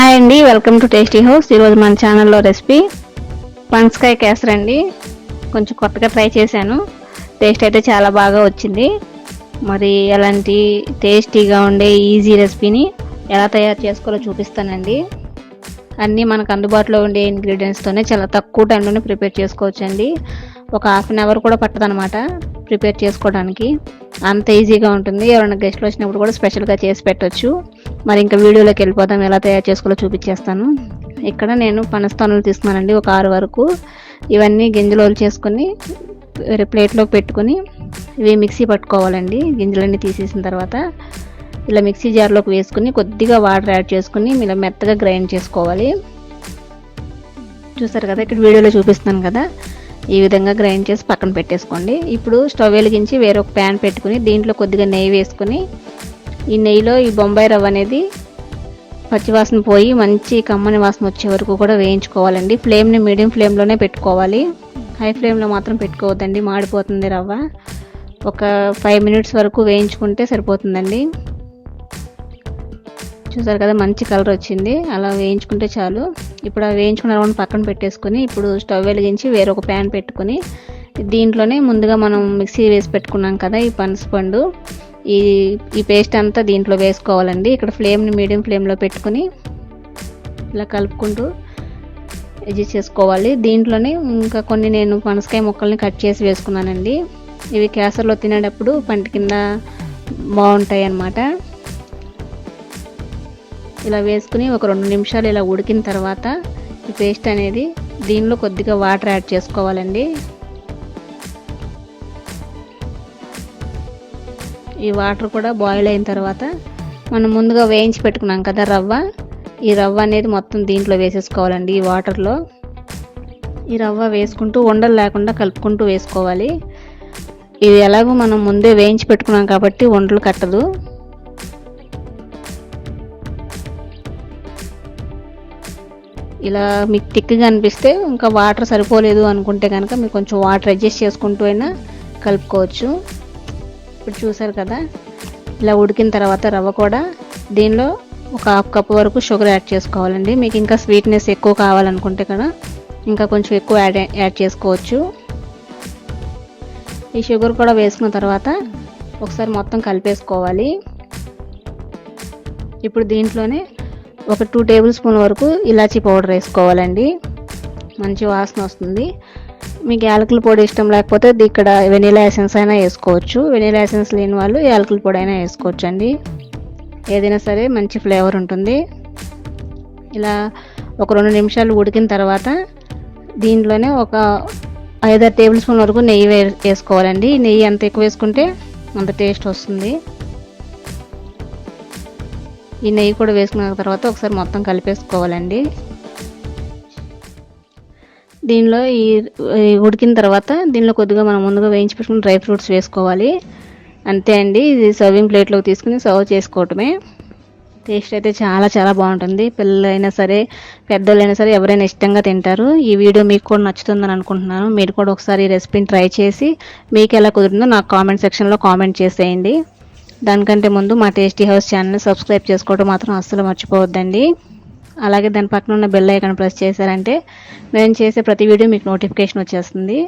Hi అండి, welcome to tasty house. ఈరోజు మన ఛానల్లో రెసిపీ పనసకాయ కేసరి అండి. కొంచెం కొత్తగా ట్రై చేశాను. టేస్ట్ అయితే చాలా బాగా వచ్చింది. మరి అలాంటి టేస్టీగా ఉండే ఈజీ రెసిపీని ఎలా తయారు చేసుకోవాలో చూపిస్తానండి. అన్నీ మనకు అందుబాటులో ఉండే ఇంగ్రీడియంట్స్తోనే చాలా తక్కువ టైంలోనే ప్రిపేర్ చేసుకోవచ్చండి. ఒక హాఫ్ అన్ అవర్ కూడా పట్టదనమాట ప్రిపేర్ చేసుకోవడానికి. అంత ఈజీగా ఉంటుంది. ఎవరైనా గెస్ట్లు వచ్చినప్పుడు కూడా స్పెషల్గా చేసి పెట్టవచ్చు. మరి ఇంకా వీడియోలోకి వెళ్ళిపోతాం, ఎలా తయారు చేసుకోవాలో చూపించేస్తాను. ఇక్కడ నేను పనసతోనలు తీసుకున్నానండి, ఒక 6 వరకు. ఇవన్నీ గింజలు చేసుకొని వేరే ప్లేట్లో పెట్టుకొని ఇవి మిక్సీ పట్టుకోవాలండి. గింజలన్నీ తీసేసిన తర్వాత ఇలా మిక్సీ జార్లోకి వేసుకుని కొద్దిగా వాటర్ యాడ్ చేసుకుని ఇలా మెత్తగా గ్రైండ్ చేసుకోవాలి. చూసారు కదా, ఇక్కడ వీడియోలో చూపిస్తున్నాను కదా, ఈ విధంగా గ్రైండ్ చేసి పక్కన పెట్టేసుకోండి. ఇప్పుడు స్టవ్ వెలిగించి వేరొక ప్యాన్ పెట్టుకుని దీంట్లో కొద్దిగా నెయ్యి వేసుకుని ఈ నెయ్యిలో ఈ బొంబాయి రవ్వ అనేది పచ్చివాసన పోయి మంచి కమ్మని వాసన వచ్చే వరకు కూడా వేయించుకోవాలండి. ఫ్లేమ్ని మీడియం ఫ్లేమ్లోనే పెట్టుకోవాలి. హై ఫ్లేమ్లో మాత్రం పెట్టుకోవద్దండి, మాడిపోతుంది రవ్వ. ఒక 5 మినిట్స్ వరకు వేయించుకుంటే సరిపోతుందండి. చూసారు కదా, మంచి కలర్ వచ్చింది. అలా వేయించుకుంటే చాలు. ఇప్పుడు ఆ వేయించుకున్న రవ్వను పక్కన పెట్టేసుకొని ఇప్పుడు స్టవ్ వెలిగించి వేరొక ప్యాన్ పెట్టుకుని దీంట్లోనే ముందుగా మనం మిక్సీ వేసి పెట్టుకున్నాం కదా ఈ పనసపండు, ఈ పేస్ట్ అంతా దీంట్లో వేసుకోవాలండి. ఇక్కడ ఫ్లేమ్ని మీడియం ఫ్లేమ్లో పెట్టుకుని ఇలా కలుపుకుంటూ అడ్జస్ట్ చేసుకోవాలి. దీంట్లోనే ఇంకా కొన్ని నేను పనసకాయ ముక్కల్ని కట్ చేసి వేసుకున్నానండి. ఇవి కేసరిలో తినేటప్పుడు పంట కింద బాగుంటాయి అన్నమాట. ఇలా వేసుకుని ఒక 2 నిమిషాలు ఇలా ఉడికిన తర్వాత ఈ పేస్ట్ అనేది దీనిలో కొద్దిగా వాటర్ యాడ్ చేసుకోవాలండి. ఈ వాటర్ కూడా బాయిల్ అయిన తర్వాత మనం ముందుగా వేయించి పెట్టుకున్నాం కదా రవ్వ, ఈ రవ్వ అనేది మొత్తం దీంట్లో వేసేసుకోవాలండి. ఈ వాటర్లో ఈ రవ్వ వేసుకుంటూ ఉండలు లేకుండా కలుపుకుంటూ వేసుకోవాలి. ఇది ఎలాగో మనం ముందే వేయించి పెట్టుకున్నాం కాబట్టి ఉండలు కట్టదు. ఇలా మీకు థిక్గా అనిపిస్తే ఇంకా వాటర్ సరిపోలేదు అనుకుంటే కనుక మీరు కొంచెం వాటర్ అడ్జస్ట్ చేసుకుంటూ అయినా కలుపుకోవచ్చు. ఇప్పుడు చూసారు కదా, ఇలా ఉడికిన తర్వాత రవ్వ కూడా దీనిలో ఒక 1/2 కప్ వరకు షుగర్ యాడ్ చేసుకోవాలండి. మీకు ఇంకా స్వీట్నెస్ ఎక్కువ కావాలనుకుంటే కదా ఇంకా కొంచెం ఎక్కువ యాడ్ చేసుకోవచ్చు. ఈ షుగర్ కూడా వేసుకున్న తర్వాత ఒకసారి మొత్తం కలిపేసుకోవాలి. ఇప్పుడు దీంట్లోనే ఒక 2 టేబుల్ స్పూన్ వరకు ఇలాచీ పౌడర్ వేసుకోవాలండి. మంచి వాసన వస్తుంది. మీకు యాలకుల పొడి ఇష్టం లేకపోతే ఇక్కడ వెనీలా ఎసెన్స్ అయినా వేసుకోవచ్చు. వెనీలా ఎసెన్స్ లేని వాళ్ళు యాలకుల పొడి అయినా వేసుకోవచ్చు అండి. ఏదైనా సరే మంచి ఫ్లేవర్ ఉంటుంది. ఇలా ఒక 2 నిమిషాలు ఉడికిన తర్వాత దీంట్లోనే ఒక 5-6 టేబుల్ స్పూన్ వరకు నెయ్యి వేసుకోవాలండి. నెయ్యి ఎంత ఎక్కువ వేసుకుంటే అంత టేస్ట్ వస్తుంది. ఈ నెయ్యి కూడా వేసుకున్న తర్వాత ఒకసారి మొత్తం కలిపేసుకోవాలండి. దీనిలో ఈ ఉడికిన తర్వాత దీనిలో కొద్దిగా మనం ముందుగా వేయించి పెట్టుకుని డ్రై ఫ్రూట్స్ వేసుకోవాలి. అంతే అండి, ఇది సర్వింగ్ ప్లేట్లోకి తీసుకుని సర్వ్ చేసుకోవటమే. టేస్ట్ అయితే చాలా చాలా బాగుంటుంది. పిల్లలైనా సరే పెద్దోళ్ళైనా సరే ఎవరైనా ఇష్టంగా తింటారు. ఈ వీడియో మీకు కూడా నచ్చుతుందని అనుకుంటున్నాను. మీరు కూడా ఒకసారి ఈ రెసిపీని ట్రై చేసి మీకు ఎలా కుదిరిందో నాకు కామెంట్ సెక్షన్లో కామెంట్ చేసేయండి. దానికంటే ముందు మా టేస్టీ హౌస్ ఛానల్ని సబ్స్క్రైబ్ చేసుకోవడం మాత్రం అస్సలు మర్చిపోవద్దండి. అలాగే దాని పక్కన ఉన్న బెల్ ఐకాన్ ప్రెస్ చేశారంటే మేము చేసే ప్రతి వీడియో మీకు నోటిఫికేషన్ వచ్చేస్తుంది.